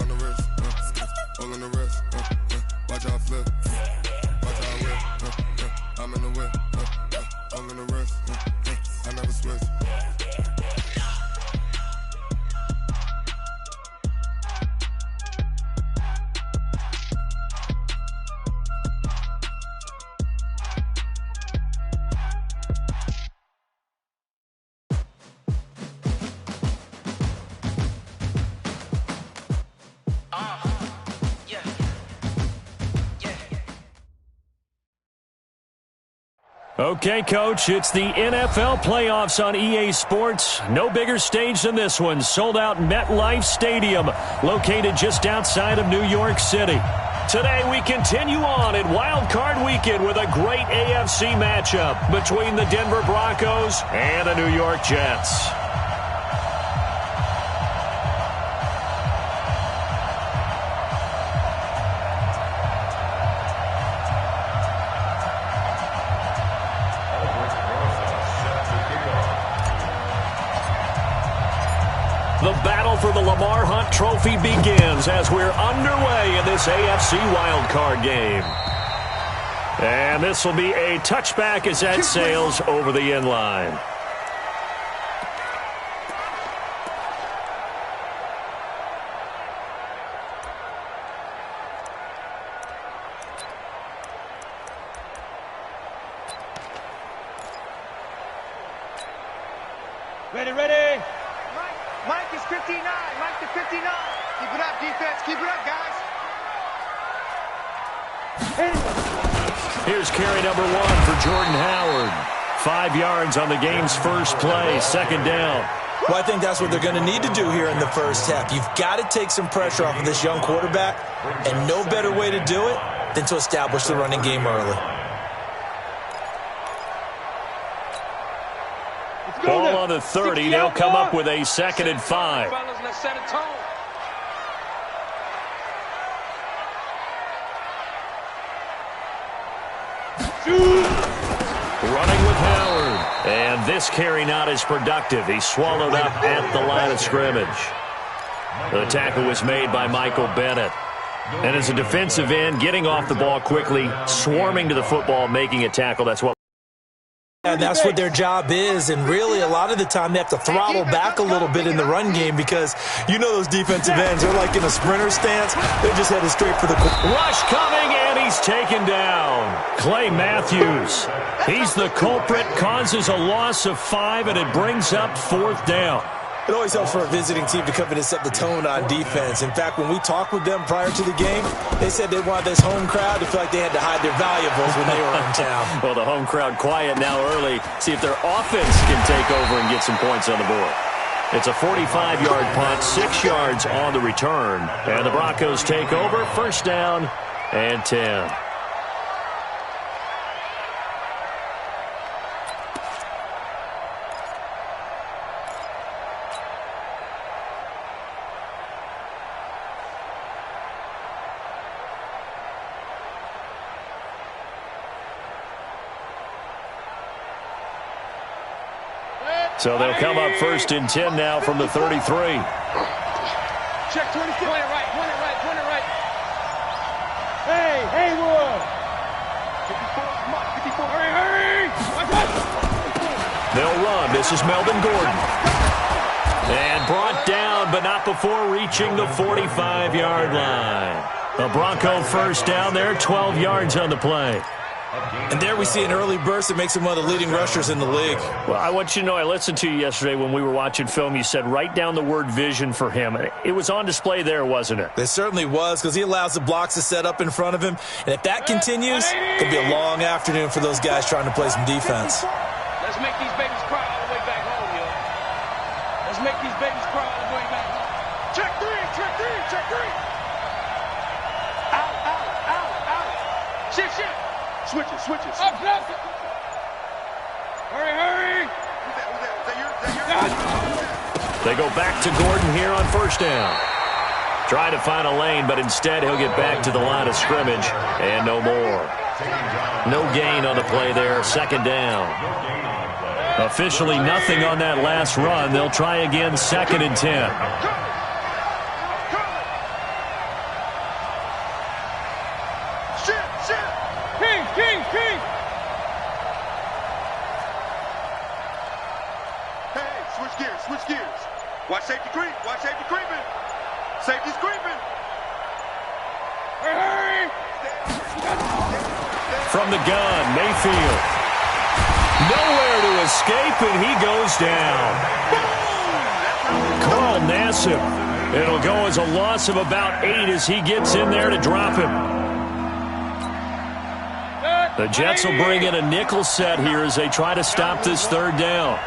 on the wrist, all on the wrist, watch how I flip, watch how I whip, I'm in the whip, all in the wrist, I never switch. Okay, Coach, it's the NFL playoffs on EA Sports. No bigger stage than this one. Sold out MetLife Stadium, located just outside of New York City. Today, we continue on in Wild Card Weekend with a great AFC matchup between the Denver Broncos and the New York Jets. The battle for the Lamar Hunt Trophy begins as we're underway in this AFC wildcard game. And this will be a touchback as that sails over the end line. Ready. Mike is 59. Mike to 59. Keep it up, defense. Keep it up, guys. Here's carry number 1 for Jordan Howard. 5 yards on the game's first play, second down. Well, I think that's what they're going to need to do here in the first half. You've got to take some pressure off of this young quarterback, and no better way to do it than to establish the running game early. Ball on the 30. They'll come up with a 2nd and 5. Let's set a tone. Running with Howard. And this carry not as productive. He's swallowed up at the line of scrimmage. The tackle was made by Michael Bennett. And as a defensive end, getting off the ball quickly, swarming to the football, making a tackle, that's what. And that's what their job is, and really a lot of the time they have to throttle back a little bit in the run game because you know those defensive ends, they're like in a sprinter stance. They're just headed straight for the rush coming, and he's taken down. Clay Matthews, he's the culprit, causes a loss of 5, and it brings up 4th down. It always helps for a visiting team to come in and set the tone on defense. In fact, when we talked with them prior to the game, they said they wanted this home crowd to feel like they had to hide their valuables when they were in town. Well, the home crowd quiet now early. See if their offense can take over and get some points on the board. It's a 45-yard punt, 6 yards on the return. And the Broncos take over, 1st down and 10. So they'll come up 1st and 10 now from the 33. Check 24. Point it right. Hey, Haywood. 54. Hurry. They'll run. This is Melvin Gordon. And brought down, but not before reaching the 45-yard line. A Bronco 1st down there, 12 yards on the play. And there we see an early burst that makes him one of the leading rushers in the league. Well, I want you to know, I listened to you yesterday when we were watching film. You said write down the word vision for him. It was on display there, wasn't it? It certainly was, because he allows the blocks to set up in front of him. And if that continues, it could be a long afternoon for those guys trying to play some defense. Let's make these babies cry all the way back home, yo. Let's make these babies cry all the way back home. Check three. Out. Shit. Switches. Up. Hurry. They go back to Gordon here on 1st down. Try to find a lane, but instead he'll get back to the line of scrimmage and no more. No gain on the play there, 2nd down. Officially nothing on that last run. They'll try again, 2nd and 10. Switch gears. Watch safety creep. Watch safety creeping. Safety's creeping. Hurry! From the gun, Mayfield. Nowhere to escape, and he goes down. Carl Nassib. It'll go as a loss of about 8 as he gets in there to drop him. The Jets will bring in a nickel set here as they try to stop this third down.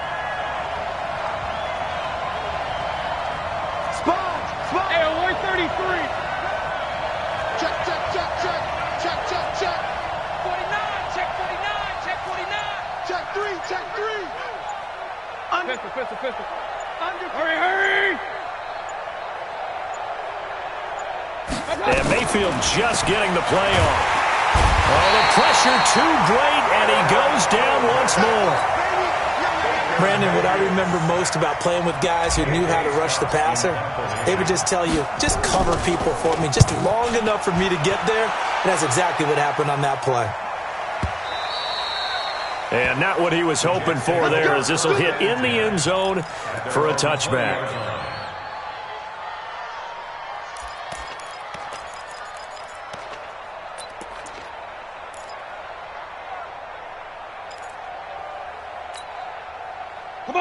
Hey, 133. Check. 49, check 49, check 49. Check three. Pistol. Hurry! And Mayfield just getting the play off. Oh, the pressure too great, and he goes down once more. Brandon, what I remember most about playing with guys who knew how to rush the passer, they would just tell you, just cover people for me, just long enough for me to get there. And that's exactly what happened on that play. And not what he was hoping for there, as this will hit in the end zone for a touchback.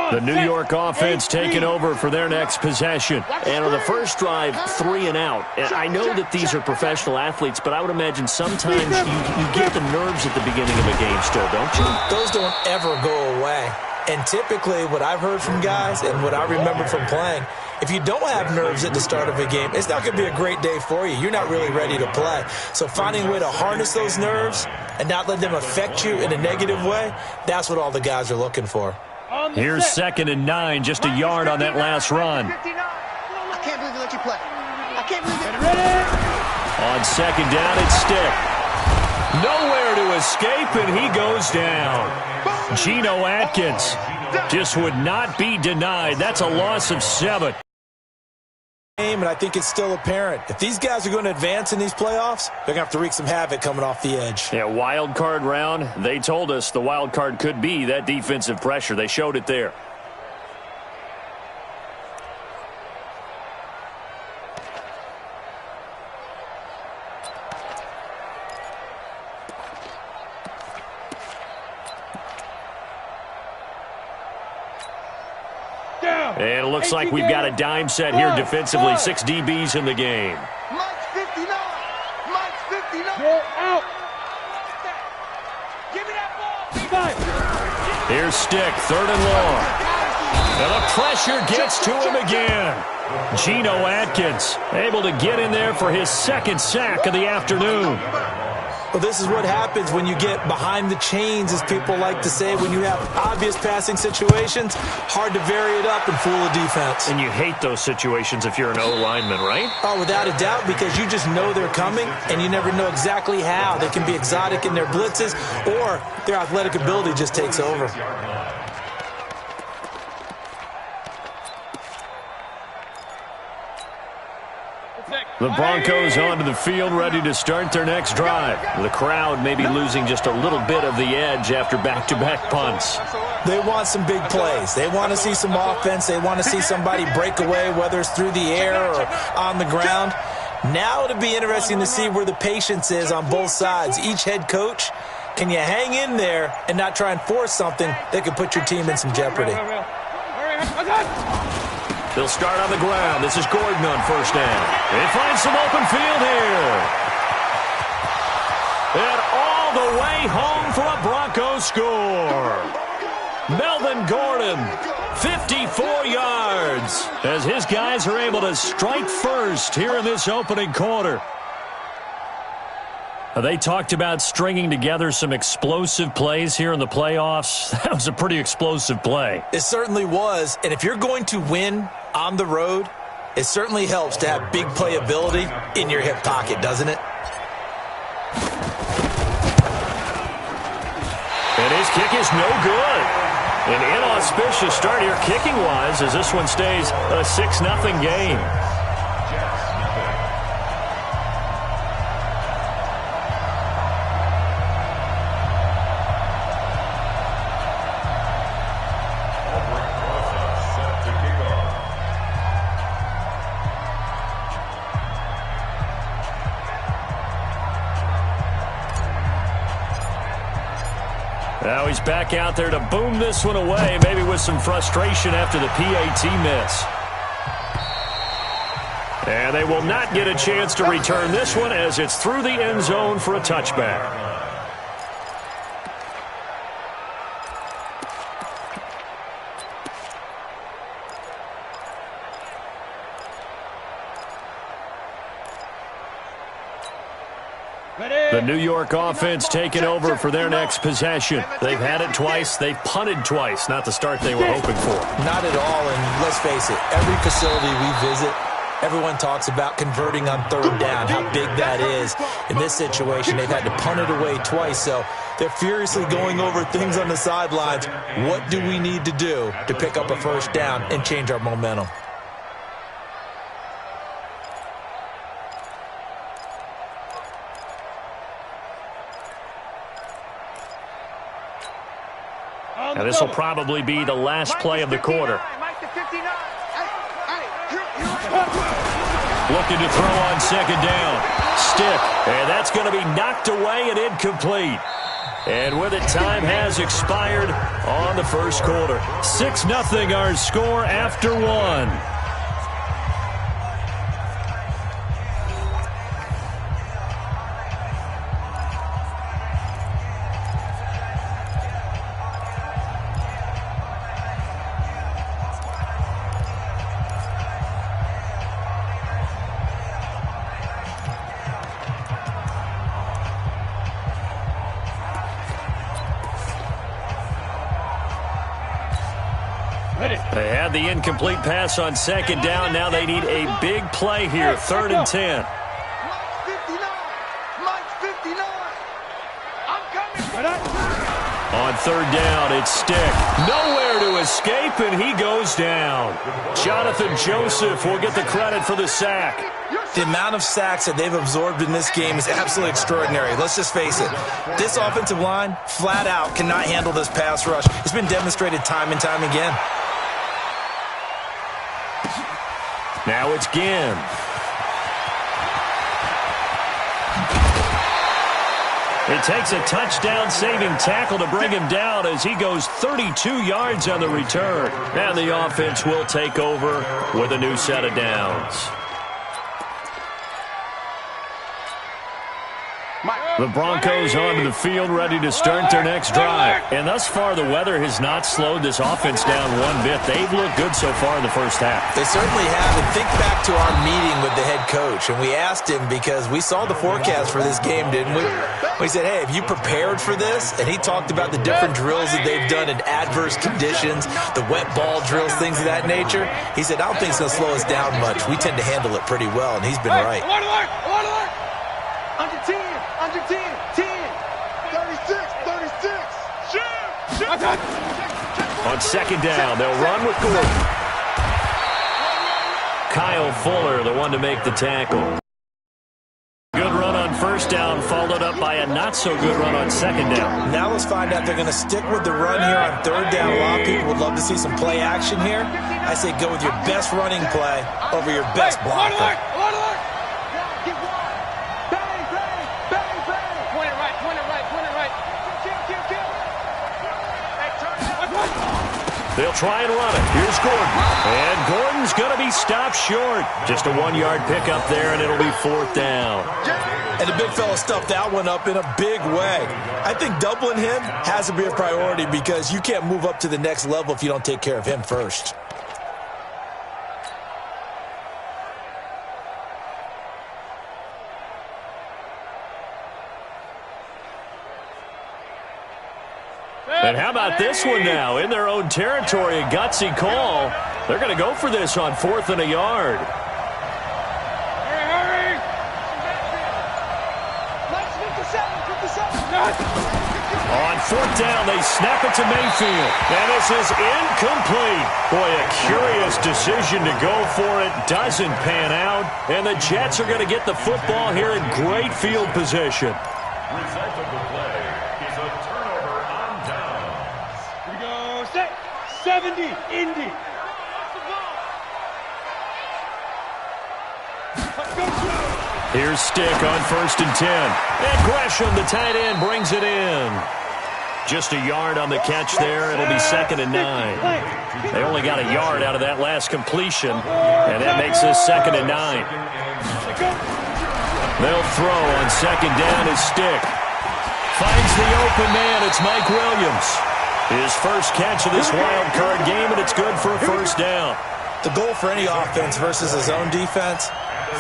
The New York offense taking over for their next possession. And on the first drive, 3 and out. And I know that these are professional athletes, but I would imagine sometimes you get the nerves at the beginning of a game still, don't you? Those don't ever go away. And typically what I've heard from guys and what I remember from playing, if you don't have nerves at the start of a game, it's not going to be a great day for you. You're not really ready to play. So finding a way to harness those nerves and not let them affect you in a negative way, that's what all the guys are looking for. Here's 2nd and 9, just a yard on that last run. I can't believe they let you play. I can't believe it. On 2nd down, it's Stick. Nowhere to escape, and he goes down. Geno Atkins just would not be denied. That's a loss of 7. And I think it's still apparent. If these guys are going to advance in these playoffs, they're going to have to wreak some havoc coming off the edge. Yeah, wild card round. They told us the wild card could be that defensive pressure. They showed it there. And it looks like we've got a dime set here defensively. 6 DBs in the game. Mike's 59. Mike's 59. Go out. Give me that ball. Here's Stick, 3rd and long. And the pressure gets to him again. Geno Atkins able to get in there for his 2nd sack of the afternoon. Well, this is what happens when you get behind the chains, as people like to say. When you have obvious passing situations, hard to vary it up and fool a defense. And you hate those situations if you're an O-lineman, right? Oh, without a doubt, because you just know they're coming, and you never know exactly how. They can be exotic in their blitzes, or their athletic ability just takes over. The Broncos onto the field, ready to start their next drive. The crowd may be losing just a little bit of the edge after back-to-back punts. They want some big plays. They want to see some offense. They want to see somebody break away, whether it's through the air or on the ground. Now it'll be interesting to see where the patience is on both sides. Each head coach, can you hang in there and not try and force something that could put your team in some jeopardy? They'll start on the ground. This is Gordon on 1st down. They find some open field here. And all the way home for a Broncos score. Melvin Gordon, 54 yards, as his guys are able to strike first here in this opening quarter. They talked about stringing together some explosive plays here in the playoffs. That was a pretty explosive play. It certainly was. And if you're going to win on the road, it certainly helps to have big playability in your hip pocket, doesn't it? And his kick is no good. An inauspicious start here kicking-wise as this one stays a 6-0 game. Now he's back out there to boom this one away, maybe with some frustration after the PAT miss. And they will not get a chance to return this one as it's through the end zone for a touchback. The New York offense taking over for their next possession. They've had it twice. They've punted twice. Not the start they were hoping for. Not at all, and let's face it, every facility we visit, everyone talks about converting on third down, how big that is. In this situation, they've had to punt it away twice, so they're furiously going over things on the sidelines. What do we need to do to pick up a first down and change our momentum? Now this will probably be the last play of the quarter. Looking to throw on second down. Stick. And that's going to be knocked away and incomplete. And with it, time has expired on the first quarter. 6-0 our score after one. They had the incomplete pass on second down. Now they need a big play here. 3rd and 10. On third down, it's Stick. Nowhere to escape, and he goes down. Jonathan Joseph will get the credit for the sack. The amount of sacks that they've absorbed in this game is absolutely extraordinary. Let's just face it. This offensive line, flat out, cannot handle this pass rush. It's been demonstrated time and time again. Now it's Ginn. It takes a touchdown-saving tackle to bring him down as he goes 32 yards on the return. And the offense will take over with a new set of downs. The Broncos onto the field, ready to start their next drive. And thus far, the weather has not slowed this offense down one bit. They've looked good so far in the first half. They certainly have. And think back to our meeting with the head coach. And we asked him, because we saw the forecast for this game, didn't we? We said, hey, have you prepared for this? And he talked about the different drills that they've done in adverse conditions, the wet ball drills, things of that nature. He said, I don't think it's going to slow us down much. We tend to handle it pretty well, and he's been right. Under 10, under 10, 10, 36, 36. Shoot. On second down, they'll run with Gordon. Kyle Fuller, the one to make the tackle. Good run on first down, followed up by a not-so-good run on second down. Now let's find out if they're going to stick with the run here on third down. A lot of people would love to see some play action here. I say go with your best running play over your best blocker. They'll try and run it. Here's Gordon. And Gordon's going to be stopped short. Just a 1-yard pickup there, and it'll be 4th down. And the big fella stuffed that one up in a big way. I think doubling him has to be a priority because you can't move up to the next level if you don't take care of him first. And how about this one now? In their own territory, a gutsy call. They're going to go for this on 4th and a yard. Hurry! On 4th down, they snap it to Mayfield. And this is incomplete. Boy, a curious decision to go for it. Doesn't pan out. And the Jets are going to get the football here in great field position. Result of the play is a turnover on downs. Here we go. Set. 70. Indy. Here's Stick on 1st and 10. And Gresham, the tight end, brings it in. Just a yard on the catch there. It'll be 2nd and 9. They only got a yard out of that last completion, and that makes this 2nd and 9. They'll throw on 2nd down as Stick finds the open man. It's Mike Williams. His first catch of this wild card game, and it's good for a first down. The goal for any offense versus his own defense,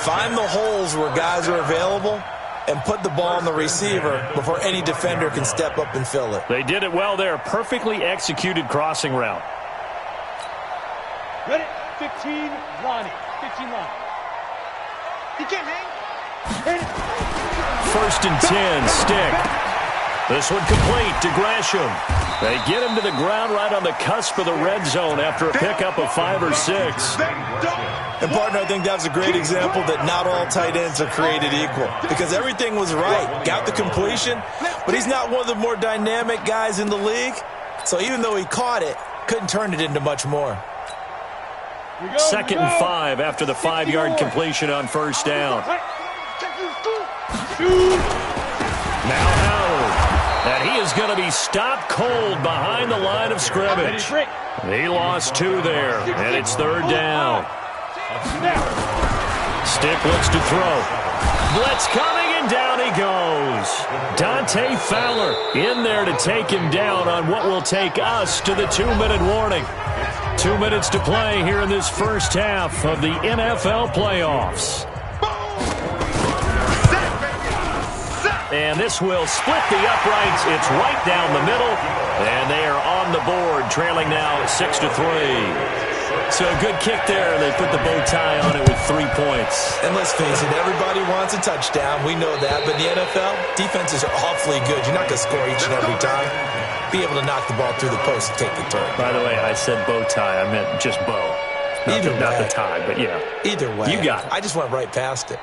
find the holes where guys are available and put the ball on the receiver before any defender can step up and fill it. They did it well there. Perfectly executed crossing route. Ready? 15, Lonnie. 15, Lonnie. He can't hang. 1st and 10, Stick. This one complete to Gresham. They get him to the ground right on the cusp of the red zone after a pickup of 5 or 6. And, partner, I think that's a great example that not all tight ends are created equal because everything was right. Got the completion, but he's not one of the more dynamic guys in the league. So even though he caught it, couldn't turn it into much more. 2nd and 5 after the 5-yard completion on 1st down. Now Howard. And he is going to be stopped cold behind the line of scrimmage. He lost 2 there, and it's 3rd down. Stick looks to throw. Blitz coming, and down he goes. Dante Fowler in there to take him down on what will take us to the 2-minute warning. 2 minutes to play here in this first half of the NFL playoffs. And this will split the uprights. It's right down the middle. And they are on the board, trailing now 6-3. So a good kick there. They put the bow tie on it with 3 points. And let's face it, everybody wants a touchdown. We know that. But in the NFL, defenses are awfully good. You're not going to score each and every time. Be able to knock the ball through the post and take the turn. By the way, I said bow tie. I meant just bow. Not the tie, but yeah. Either way. You got it. I just went right past it.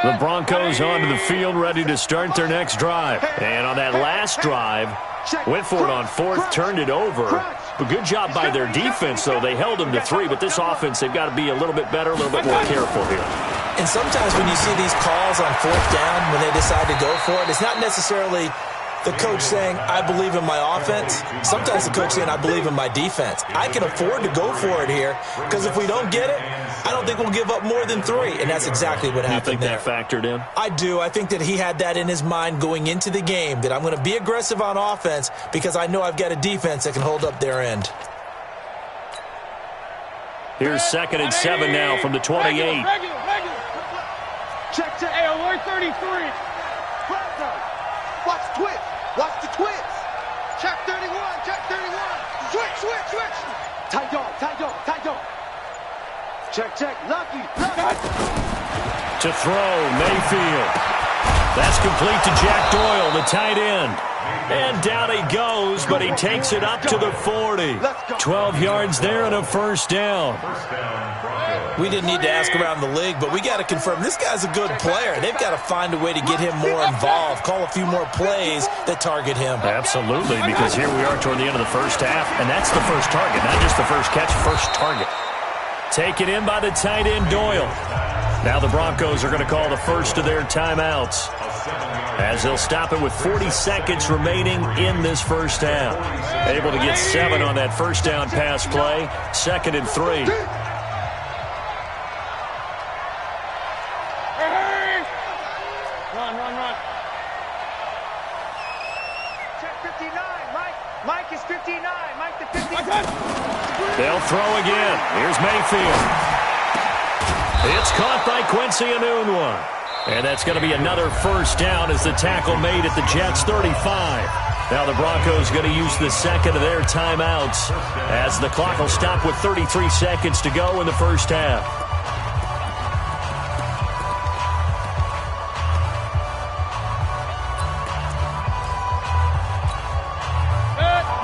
The Broncos onto the field, ready to start their next drive. And on that last drive, went for it on 4th, turned it over. But good job by their defense, though. They held them to 3. But this offense, they've got to be a little bit better, a little bit more careful here. And sometimes when you see these calls on 4th down, when they decide to go for it, it's not necessarily the coach saying, I believe in my offense. Sometimes the coach saying, I believe in my defense. I can afford to go for it here because if we don't get it, I don't think we'll give up more than 3. And that's exactly what happened there. You think that factored in? I do. I think that he had that in his mind going into the game, that I'm going to be aggressive on offense because I know I've got a defense that can hold up their end. Here's 2nd and 7 now from the 28. Regular. Check to alert 33. Watch the twitch. Watch the twitch. Check 31. Check 31. Switch. Tight dog. Check. Lucky. To throw, Mayfield. That's complete to Jack Doyle, the tight end. And down he goes, but he takes it up to the 40. 12 yards there and a first down. We didn't need to ask around the league, but we got to confirm this guy's a good player. They've got to find a way to get him more involved, call a few more plays that target him. Absolutely, because here we are toward the end of the first half, and that's the first target, not just the first catch, first target. Taken in by the tight end, Doyle. Now the Broncos are going to call the first of their timeouts, as they'll stop it with 40 seconds remaining in this first half. Able to get 7 on that first down pass play. 2nd and 3. Run. Check 59. Mike is 59. Mike the 59. They'll throw again. Here's Mayfield. It's caught by Quincy Enunwa. And that's going to be another first down as the tackle made at the Jets' 35. Now the Broncos going to use the second of their timeouts as the clock will stop with 33 seconds to go in the first half.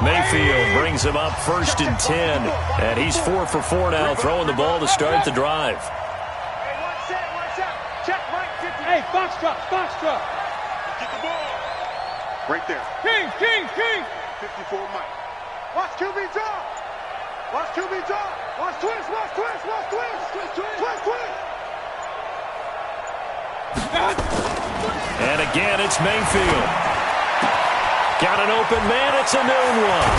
Mayfield brings him up 1st and 10, and he's 4 for 4 now, throwing the ball to start the drive. Hey, one set. Check Mike 50. Hey, box drop. Get the ball. Right there. King. 54 Mike. Watch QB draw. Watch twist. And again, it's Mayfield. Got an open man. It's a noon one.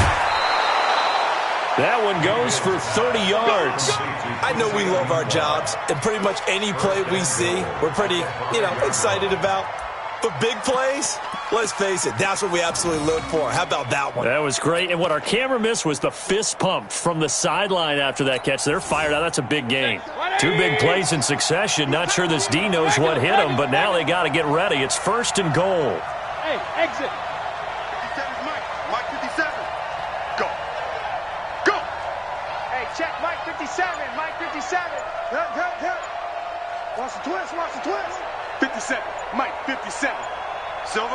That one goes for 30 yards. I know we love our jobs, and pretty much any play we see, we're pretty, excited about. But big plays, let's face it, that's what we absolutely live for. How about that one? That was great. And what our camera missed was the fist pump from the sideline after that catch. They're fired out. That's a big game. Two big plays in succession. Not sure this D knows what hit him, but now they got to get ready. It's 1st and goal. Hey, exit. 57 Mike. Mike 57. Go. Go. Hey, check Mike 57. Mike 57. Watch the twist. Watch the twist. 57. Mike 57. Silver.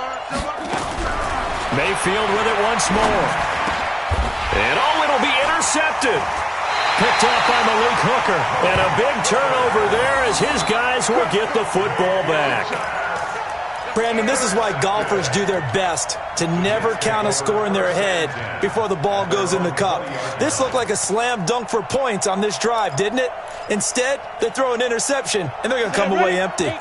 Mayfield with it once more. And, it'll be intercepted. Picked off by Malik Hooker. And a big turnover there as his guys will get the football back. Brandon, this is why golfers do their best to never count a score in their head before the ball goes in the cup. This looked like a slam dunk for points on this drive, didn't it? Instead, they throw an interception, and they're going to come away empty.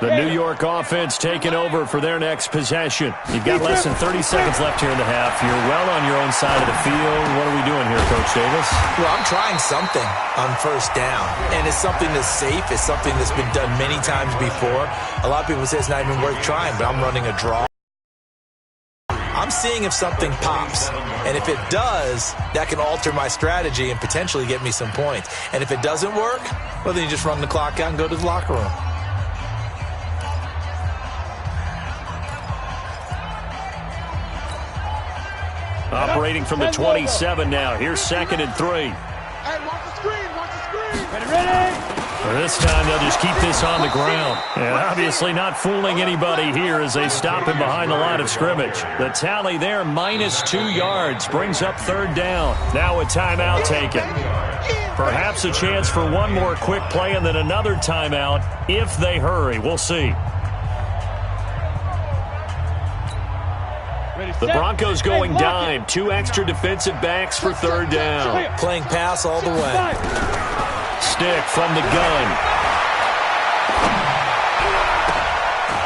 The New York offense taking over for their next possession. You've got less than 30 seconds left here in the half. You're well on your own side of the field. What are we doing here, Coach Davis? Well, I'm trying something on first down, and it's something that's safe. It's something that's been done many times before. A lot of people say it's not even worth trying, but I'm running a draw. I'm seeing if something pops, and if it does, that can alter my strategy and potentially get me some points. And if it doesn't work, well, then you just run the clock out and go to the locker room. Operating from the 27 now. Here's 2nd and 3. Hey, watch the screen. Watch the screen. Ready? This time they'll just keep this on the ground. And obviously not fooling anybody here as they stop him behind the line of scrimmage. The tally there, -2 yards, brings up 3rd down. Now a timeout taken. Perhaps a chance for one more quick play and then another timeout if they hurry. We'll see. The Broncos going dime. 2 extra defensive backs for 3rd down. Playing pass all the way. Stick from the gun.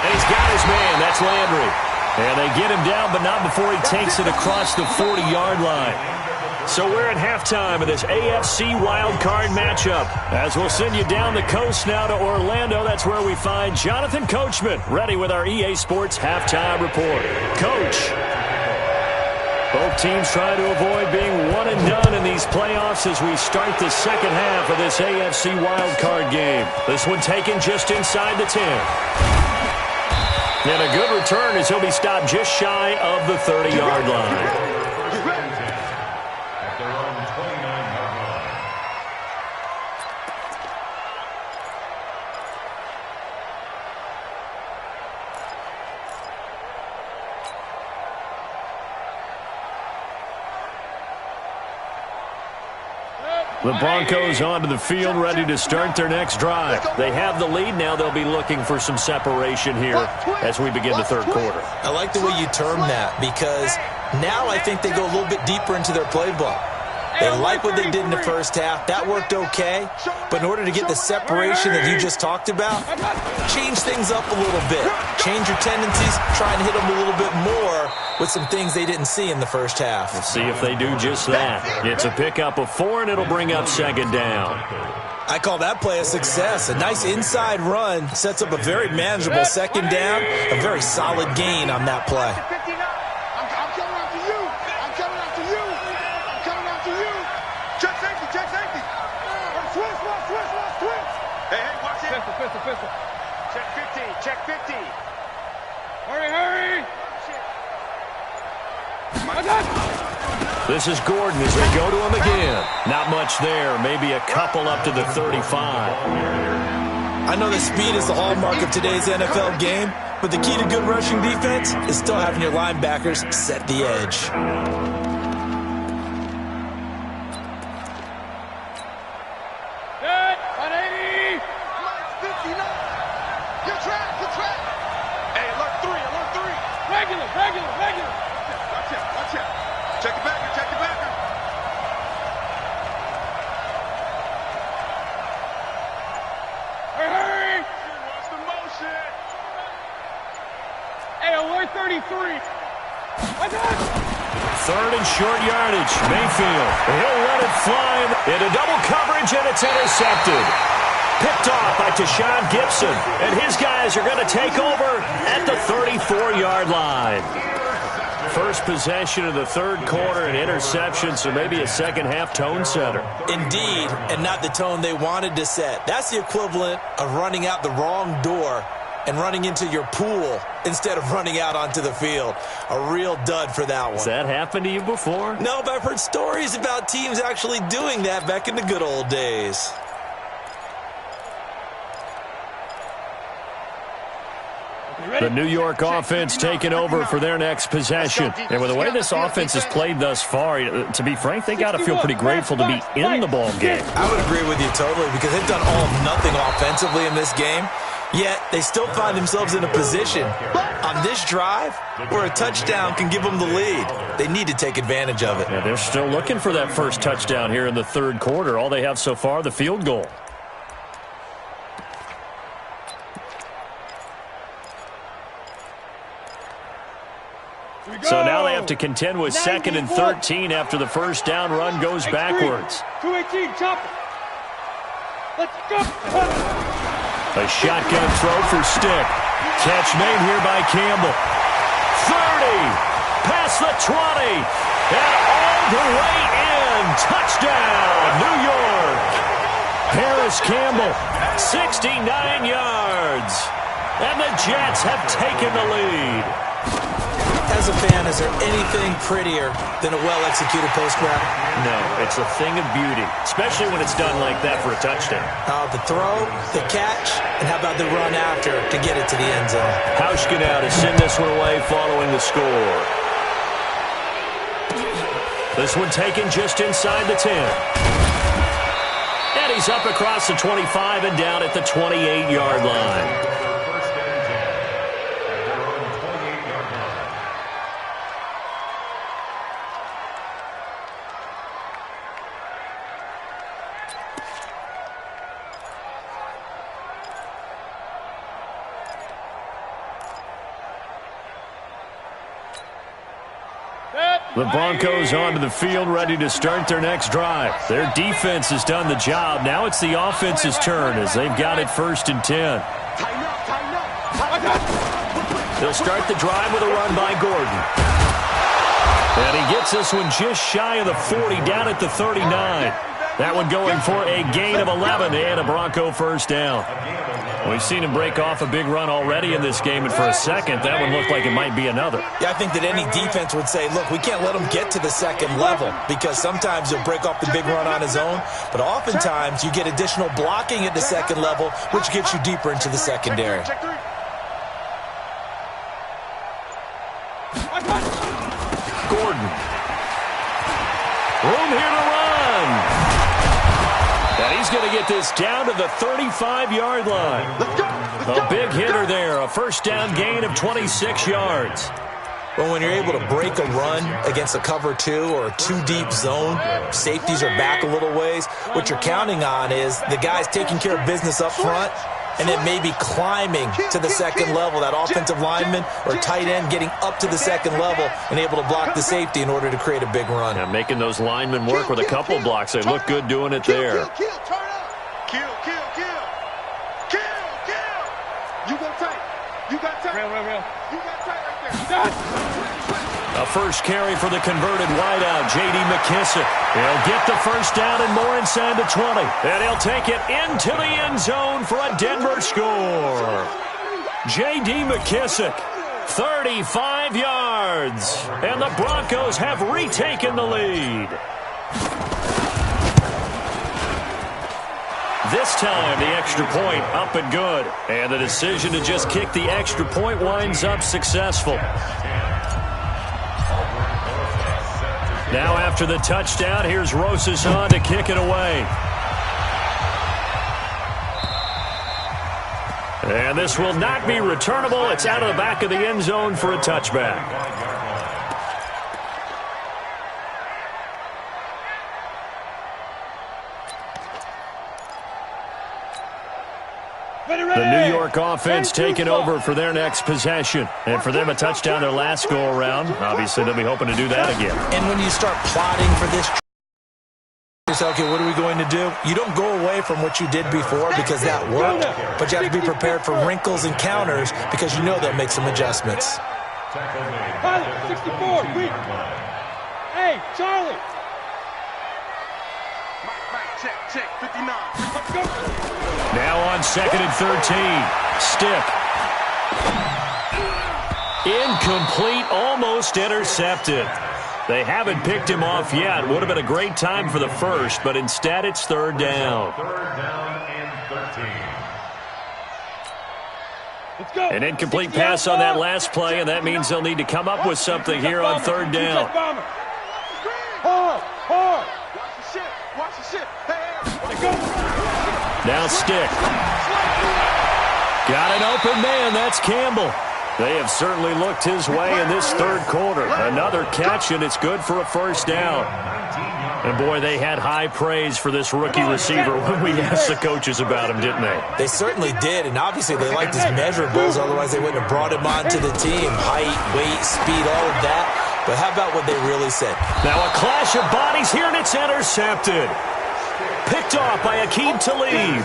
And he's got his man. That's Landry. And they get him down, but not before he takes it across the 40-yard line. So we're at halftime of this AFC wildcard matchup. As we'll send you down the coast now to Orlando, that's where we find Jonathan Coachman, ready with our EA Sports halftime report. Coach. Both teams trying to avoid being one and done in these playoffs as we start the second half of this AFC wildcard game. This one taken just inside the 10. And a good return as he'll be stopped just shy of the 30-yard line. The Broncos onto the field, ready to start their next drive. They have the lead. Now they'll be looking for some separation here as we begin the 3rd quarter. I like the way you term that because now I think they go a little bit deeper into their playbook. They like what they did in the first half. That worked okay. But in order to get the separation that you just talked about, change things up a little bit. Change your tendencies. Try and hit them a little bit more with some things they didn't see in the first half. We'll see if they do just that. It's a pickup of 4, and it'll bring up 2nd down. I call that play a success. A nice inside run sets up a very manageable 2nd down. A very solid gain on that play. Pistol. Check 50. Check 50. Hurry. This is Gordon as they go to him again. Not much there. Maybe a couple up to the 35. I know that speed is the hallmark of today's NFL game, but the key to good rushing defense is still having your linebackers set the edge. Regular. Watch out. Check the backer. Hurry. Watch the motion. Third and short yardage. Mayfield. He'll let it fly into double coverage, and it's intercepted. Picked off by Tashawn Gibson. And his guys are going to take over at the 34-yard line. First possession of the third quarter, an interception, so maybe a second-half tone setter. Indeed, and not the tone they wanted to set. That's the equivalent of running out the wrong door and running into your pool instead of running out onto the field. A real dud for that one. Has that happened to you before? No, but I've heard stories about teams actually doing that back in the good old days. The New York offense taking over for their next possession. And with the way this offense has played thus far, to be frank, they got to feel pretty grateful to be in the ball game. I would agree with you totally because they've done all of nothing offensively in this game. Yet, they still find themselves in a position on this drive where a touchdown can give them the lead. They need to take advantage of it. Yeah, they're still looking for that first touchdown here in the third quarter. All they have so far, the field goal. So now they have to contend with 2nd and 13 after the first down run goes backwards. 218, chop it. Let's go. A shotgun throw for Stick. Catch made here by Campbell. 30. Past the 20. And all the way in. Touchdown, New York. Harris Campbell, 69 yards. And the Jets have taken the lead. As a fan, is there anything prettier than a well-executed post-route? No, it's a thing of beauty, especially when it's done like that for a touchdown. The throw, the catch, and how about the run after to get it to the end zone? Hauschka to send this one away following the score. This one taken just inside the 10. And he's up across the 25 and down at the 28-yard line. The Broncos onto the field, ready to start their next drive. Their defense has done the job. Now it's the offense's turn as they've got it 1st and 10. They'll start the drive with a run by Gordon. And he gets this one just shy of the 40, down at the 39. That one going for a gain of 11 and a Bronco first down. We've seen him break off a big run already in this game, and for a second, that one looked like it might be another. Yeah, I think that any defense would say, look, we can't let him get to the second level because sometimes he'll break off the big run on his own, but oftentimes you get additional blocking at the second level, which gets you deeper into the secondary. Gordon. Room here to run. And he's going to get this down to the 35-yard line. A big hitter there, a first down gain of 26 yards. Well, when you're able to break a run against a cover 2 or a 2-deep zone, safeties are back a little ways. What you're counting on is the guys taking care of business up front and then maybe climbing to the second level, that offensive lineman or tight end getting up to the second level and able to block the safety in order to create a big run. Yeah, making those linemen work with a couple blocks. They look good doing it there. Kill. You go tight. You got tight. Real. You got tight right there. A first carry for the converted wideout, J.D. McKissick. He'll get the first down and more inside the 20. And he'll take it into the end zone for a Denver score. J.D. McKissick, 35 yards. And the Broncos have retaken the lead. This time, the extra point up and good. And the decision to just kick the extra point winds up successful. Now after the touchdown, here's Rosas on to kick it away. And this will not be returnable. It's out of the back of the end zone for a touchback. The New York offense taking over for their next possession. And for them, a touchdown their last go-around. Obviously, they'll be hoping to do that again. And when you start plotting for this, you say, okay, what are we going to do? You don't go away from what you did before because that worked, but you have to be prepared for wrinkles and counters because you know they'll make some adjustments. 64, weak. Hey, Charlie. Check, 59. Let's go. Now on 2nd and 13. Stick. Incomplete, almost intercepted. They haven't picked him off yet. Would have been a great time for the first, but instead it's 3rd down. 3rd down and 13. Let's go. An incomplete pass on that last play, and that means they'll need to come up with something here on 3rd down. Hard. Watch the shit. Let's go. Now Stick. Got an open man. That's Campbell. They have certainly looked his way in this 3rd quarter. Another catch, and it's good for a 1st down. And, boy, they had high praise for this rookie receiver when we asked the coaches about him, didn't they? They certainly did, and obviously they liked his measurables. Otherwise, they wouldn't have brought him onto the team. Height, weight, speed, all of that. But how about what they really said? Now a clash of bodies here, and it's intercepted. Picked off by Aqib Talib.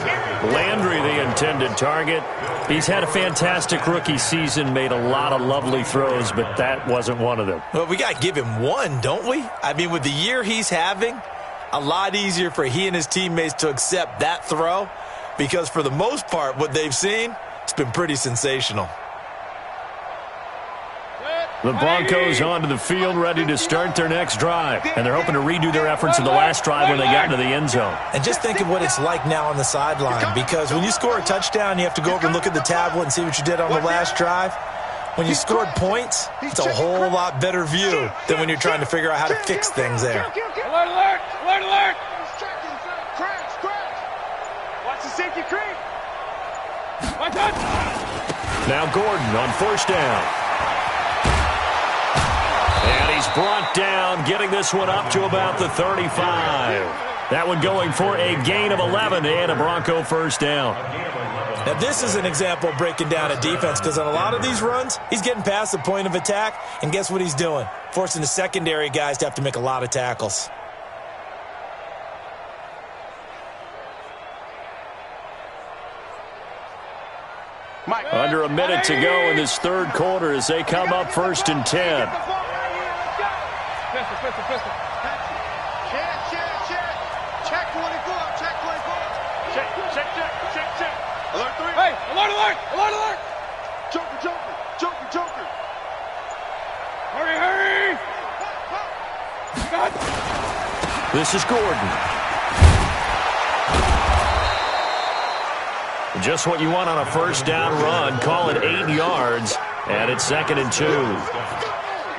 Landry, the intended target. He's had a fantastic rookie season, made a lot of lovely throws, but that wasn't one of them. Well, we got to give him one, don't we? I mean, with the year he's having, a lot easier for he and his teammates to accept that throw because for the most part, what they've seen, it's been pretty sensational. The Broncos onto the field, ready to start their next drive. And they're hoping to redo their efforts in the last drive when they got into the end zone. And just think of what it's like now on the sideline, because when you score a touchdown, you have to go over and look at the tablet and see what you did on the last drive. When you scored points, it's a whole lot better view than when you're trying to figure out how to fix things there. Alert. Crash. Watch the safety creep. Watch out. Now Gordon on 1st down. And he's brought down, getting this one up to about the 35. That one going for a gain of 11 and a Bronco 1st down. Now, this is an example of breaking down a defense because on a lot of these runs, he's getting past the point of attack, and guess what he's doing? Forcing the secondary guys to have to make a lot of tackles. Under a minute to go in this 3rd quarter as they come up 1st and 10. Pistol. Check 24. Check. Alert 3. Hey, alert. Joker. Hurry. This is Gordon. Just what you want on a 1st down run. Call it 8 yards, and it's 2nd and 2.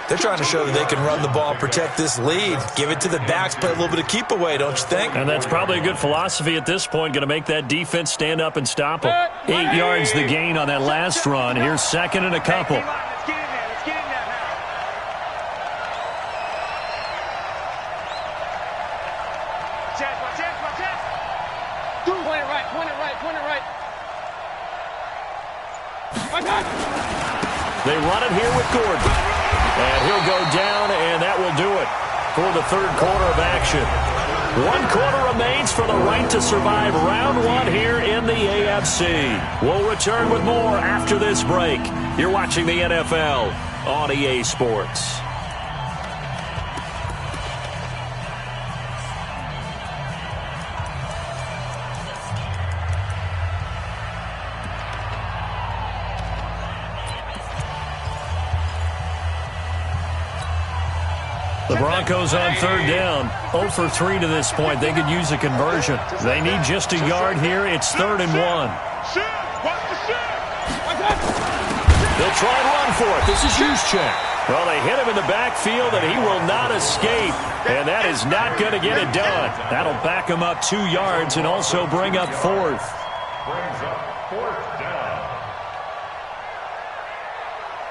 They're trying to show that they can run the ball, protect this lead, give it to the backs, play a little bit of keep away, don't you think? And that's probably a good philosophy at this point, going to make that defense stand up and stop them. 8 yards the gain on that last run. Here's 2nd and a couple. Let's get in there now. Watch out. Point it right. Watch out. They run it here with Gordon. And he'll go down, and that will do it for the 3rd quarter of action. 1 quarter remains for the right to survive round 1 here in the AFC. We'll return with more after this break. You're watching the NFL on EA Sports. The Broncos on 3rd down, 0 for 3 to this point. They could use a conversion. They need just a yard here. It's 3rd and 1. They'll try and run for it. This is Juszczyk. Well, they hit him in the backfield, and he will not escape. And that is not going to get it done. That'll back him up 2 yards and also bring up 4th. Brings up 4th down.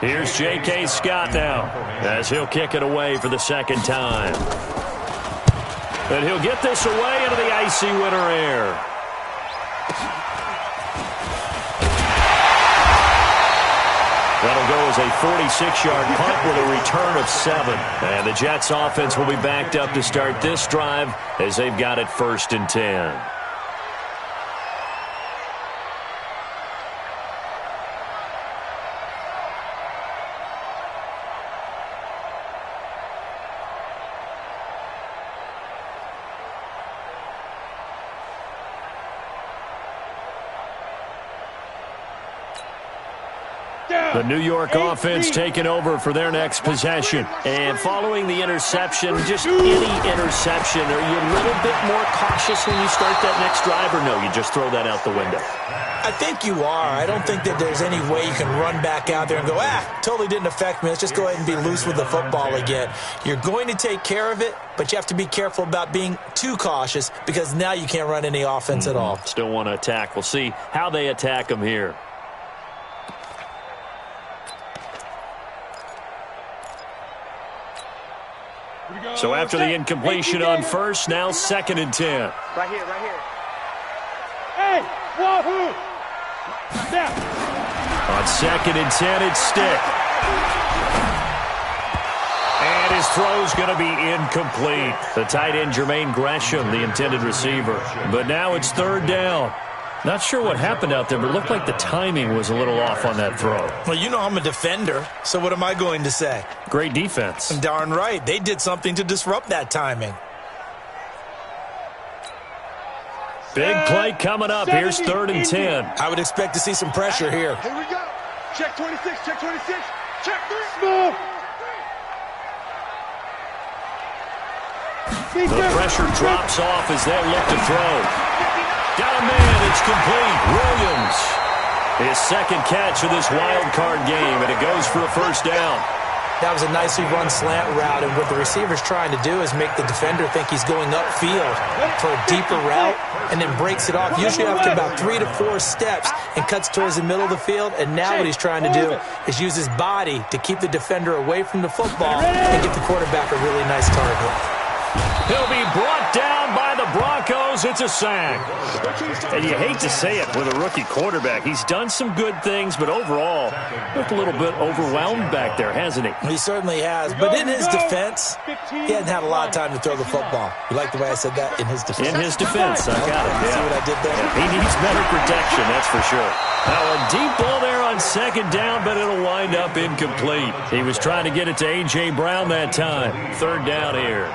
Here's J.K. Scott now as he'll kick it away for the 2nd time. And he'll get this away into the icy winter air. is a 46-yard punt with a return of 7. And the Jets offense will be backed up to start this drive as they've got it 1st and 10. The New York offense taking over for their next possession. And following the interception, just any interception, are you a little bit more cautious when you start that next drive, or no, you just throw that out the window? I think you are. I don't think that there's any way you can run back out there and go, totally didn't affect me. Let's just go ahead and be loose with the football again. You're going to take care of it, but you have to be careful about being too cautious because now you can't run any offense at all. Still want to attack. We'll see how they attack them here. So after the incompletion on first, now 2nd and 10. Right here, right here. Hey, wahoo! Now. On 2nd and 10, it's Stick. And his throw's going to be incomplete. The tight end, Jermaine Gresham, the intended receiver. But now it's 3rd down. Not sure what happened out there, but it looked like the timing was a little off on that throw. Well, you know I'm a defender, so what am I going to say? Great defense. Darn right. They did something to disrupt that timing. Big play coming up. Here's 3rd and 10. I would expect to see some pressure here. Here we go. Check 26, check 26, check 3. Smooth. The pressure drops off as they look to throw. Got a man. It's complete. Williams. His 2nd catch of this wild card game, and it goes for a 1st down. That was a nicely run slant route, and what the receiver's trying to do is make the defender think he's going upfield for a deeper route and then breaks it off, usually after about 3 to 4 steps, and cuts towards the middle of the field. And now what he's trying to do is use his body to keep the defender away from the football and get the quarterback a really nice target. He'll be brought down by the Broncos. It's a sack. And you hate to say it with a rookie quarterback. He's done some good things, but overall, looked a little bit overwhelmed back there, hasn't he? He certainly has. But in his defense, he hasn't had a lot of time to throw the football. You like the way I said that? In his defense. In his defense. I got it. See what I did there? Yeah, he needs better protection, that's for sure. Now a deep ball there on 2nd down, but it'll wind up incomplete. He was trying to get it to A.J. Brown that time. 3rd down here.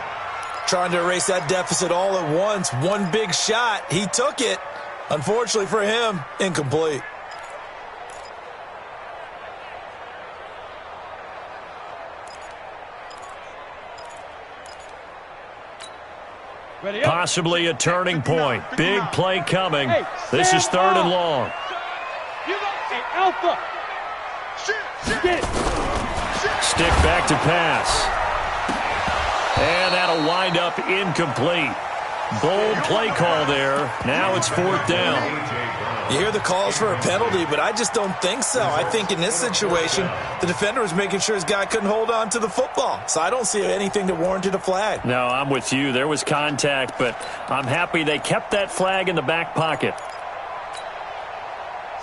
Trying to erase that deficit all at once. One big shot. He took it. Unfortunately for him, incomplete. Possibly a turning point. Big play coming. This is 3rd and long. Alpha. Stick back to pass. And that'll wind up incomplete. Bold play call there. Now it's 4th down. You hear the calls for a penalty, but I just don't think so. I think in this situation, the defender was making sure his guy couldn't hold on to the football. So I don't see anything that warranted a flag. No, I'm with you. There was contact, but I'm happy they kept that flag in the back pocket.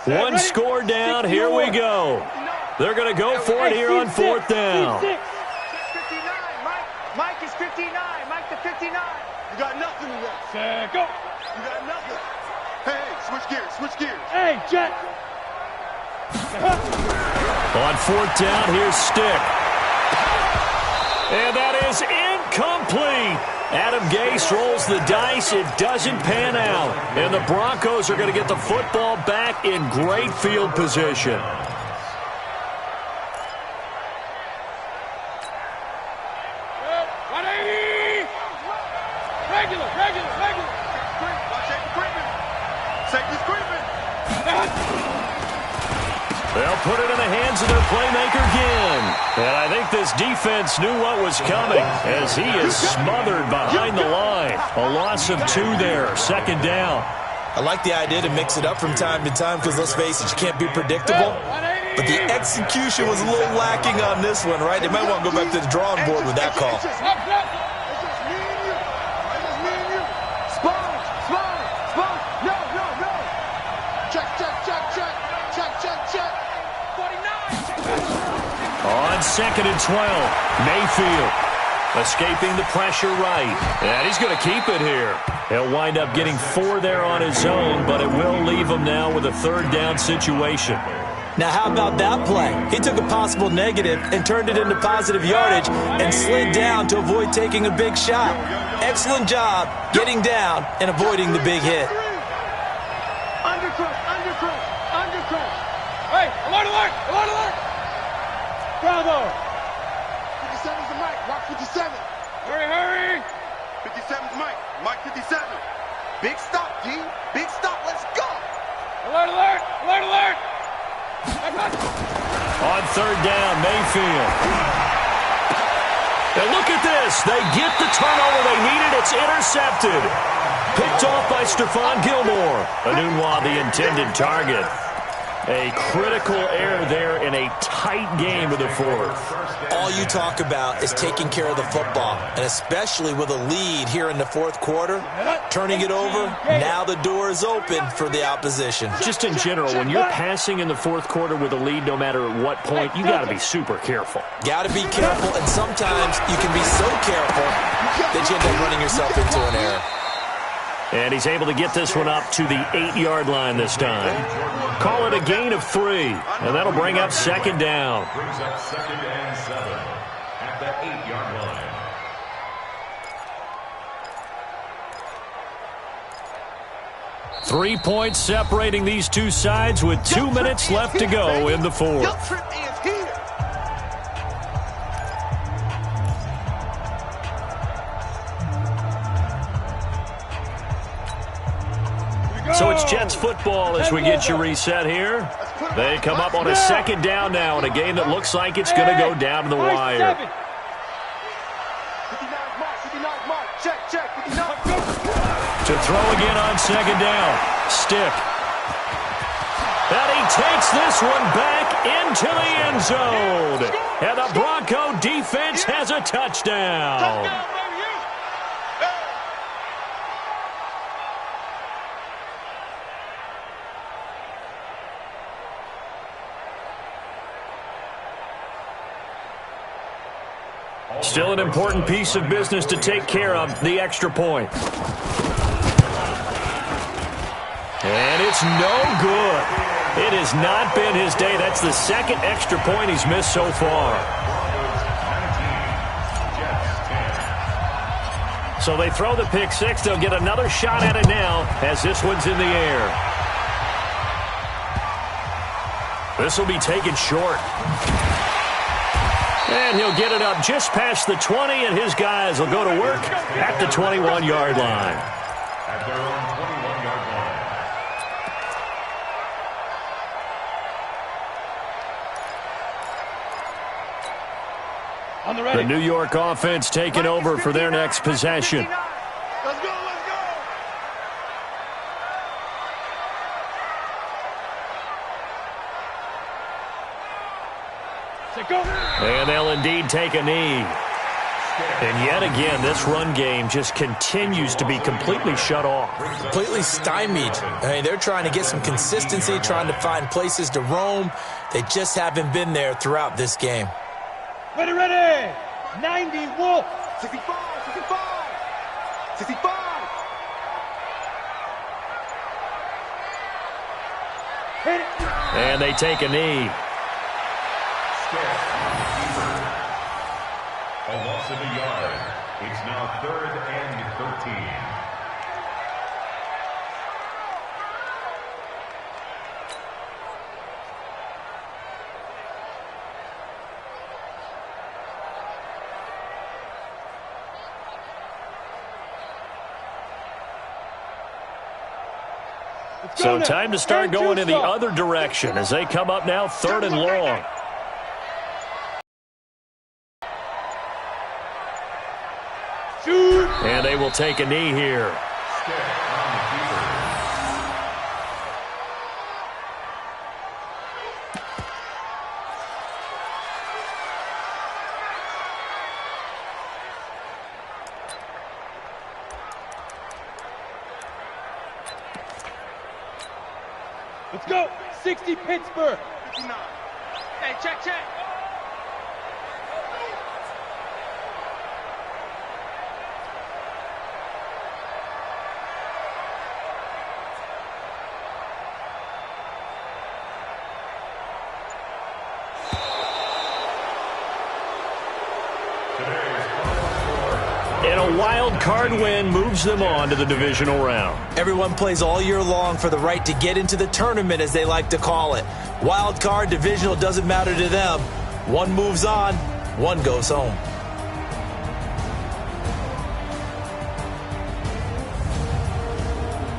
One score down. Here we go. They're going to go for it here on 4th down. Mike is 59. Mike the 59. You got nothing in that. Go. You got nothing. Hey, switch gears, switch gears. Hey, Jet. On 4th down, here's Stick. And that is incomplete. Adam Gase rolls the dice. It doesn't pan out. And the Broncos are going to get the football back in great field position. They'll put it in the hands of their playmaker again. And I think this defense knew what was coming as he is smothered behind the line. A loss of 2 there, 2nd down. I like the idea to mix it up from time to time because, let's face it, you can't be predictable. But the execution was a little lacking on this one, right? They might want to go back to the drawing board with that call. 2nd and 12. Mayfield escaping the pressure right. And he's going to keep it here. He'll wind up getting 4 there on his own, but it will leave him now with a 3rd down situation. Now, how about that play? He took a possible negative and turned it into positive yardage and slid down to avoid taking a big shot. Excellent job getting down and avoiding the big hit. Undercrush, undercrush, undercrush. Hey, alert, alert, alert, alert. Bravo. 57's the mic, Rock 57. Hurry, hurry. 57's Mike, Mike 57. Big stop, D. Big stop, let's go. Alert, alert, alert, alert. On 3rd down, Mayfield. And look at this. They get the turnover they needed. It's intercepted. Picked off by Stephon Gilmore. Anunwa, the intended target. A critical error there in a tight game of the 4th. All you talk about is taking care of the football, and especially with a lead here in the 4th quarter, turning it over, now the door is open for the opposition. Just in general, when you're passing in the 4th quarter with a lead, no matter at what point, you got to be super careful. Got to be careful, and sometimes you can be so careful that you end up running yourself into an error. And he's able to get this one up to the 8-yard line this time. Call it a gain of 3, and that'll bring up 2nd down. Brings up 2nd and 7 at the 8-yard line. Three points separating these two sides with 2 minutes left to go in the 4th. So it's Jets football as we get you reset here. They come up on a 2nd down now in a game that looks like it's going to go down to the wire. To throw again on 2nd down. Stick. And he takes this one back into the end zone. And the Bronco defense has a touchdown. Still an important piece of business to take care of, the extra point. And it's no good. It has not been his day. That's the 2nd extra point he's missed so far. So they throw the pick 6. They'll get another shot at it now as this one's in the air. This will be taken short. And he'll get it up just past the 20, and his guys will go to work at the 21-yard line. At their own 21-yard line. The New York offense taking over for their next possession. Let's go, let's go. And they'll indeed take a knee. And yet again, this run game just continues to be completely shut off. Completely stymied. I mean, they're trying to get some consistency, trying to find places to roam. They just haven't been there throughout this game. Ready, ready. 90, Wolf. 65, 65. 65. Hit it. And they take a knee. A loss of a yard. It's now 3rd and 13. So time to start going in the other direction as they come up now 3rd and long. And they will take a knee here. Let's go. 60 Pittsburgh. 59. Hey, check, check. wild card win moves them on to the divisional round. Everyone plays all year long for the right to get into the tournament, as they like to call it. Wild card, divisional, doesn't matter to them. One moves on, one goes home.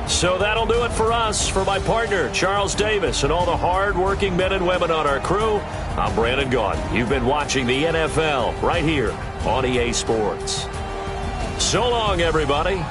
So that'll do it for us. For my partner, Charles Davis, and all the hard-working men and women on our crew, I'm Brandon Gaudin. You've been watching the NFL right here on EA Sports. So long, everybody.